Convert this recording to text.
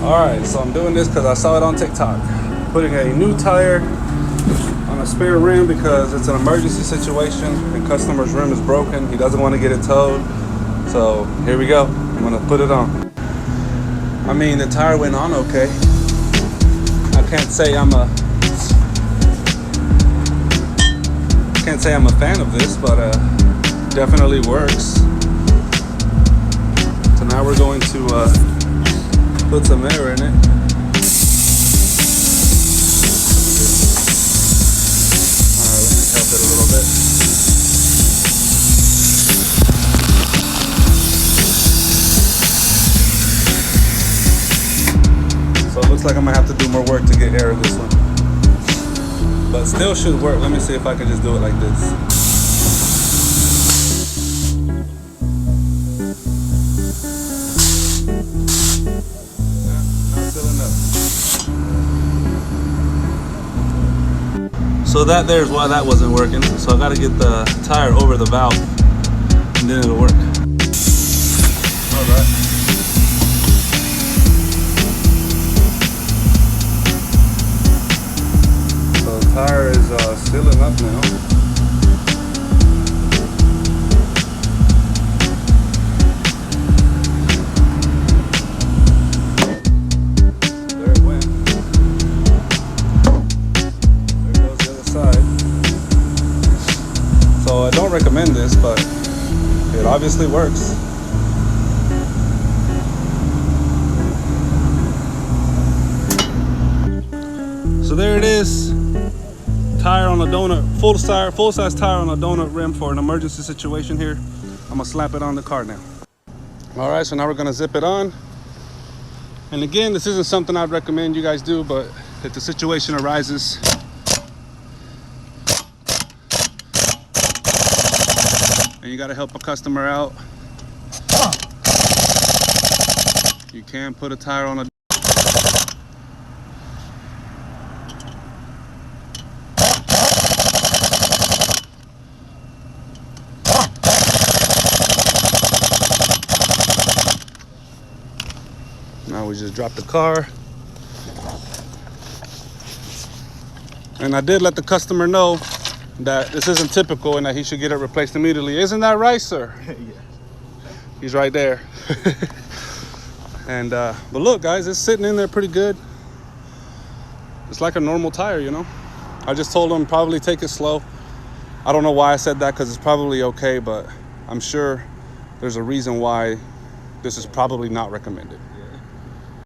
Alright, so I'm doing this because I saw it on TikTok. Putting a new tire on a spare rim because it's an emergency situation and customer's rim is broken. He doesn't want to get it towed. So here we go. I'm gonna put it on. I mean, the tire went on okay. I can't say I'm a fan of this, but definitely works. So now we're going to put some air in it. Alright, let me help it a little bit. So it looks like I'm gonna have to do more work to get air in this one. But still should work. Let me see if I can just do it like this. Not still enough. So that there's why that wasn't working. So I gotta get the tire over the valve and then it'll work. Alright. Tire is sealing up now. There it went. There goes the other side. So I don't recommend this, but it obviously works. So there it is. Tire on a donut, full size tire on a donut rim for an emergency situation here. I'm gonna slap it on the car now. All right, so now we're gonna zip it on. And again, this isn't something I'd recommend you guys do, but if the situation arises, and you gotta help a customer out, you can put a tire on a Now we just dropped the car. And I did let the customer know that this isn't typical and that he should get it replaced immediately. Isn't that right, sir? Yeah. He's right there. And but look, guys, it's sitting in there pretty good. It's like a normal tire, you know. I just told him probably take it slow. I don't know why I said that, because it's probably okay, but I'm sure there's a reason why this is probably not recommended.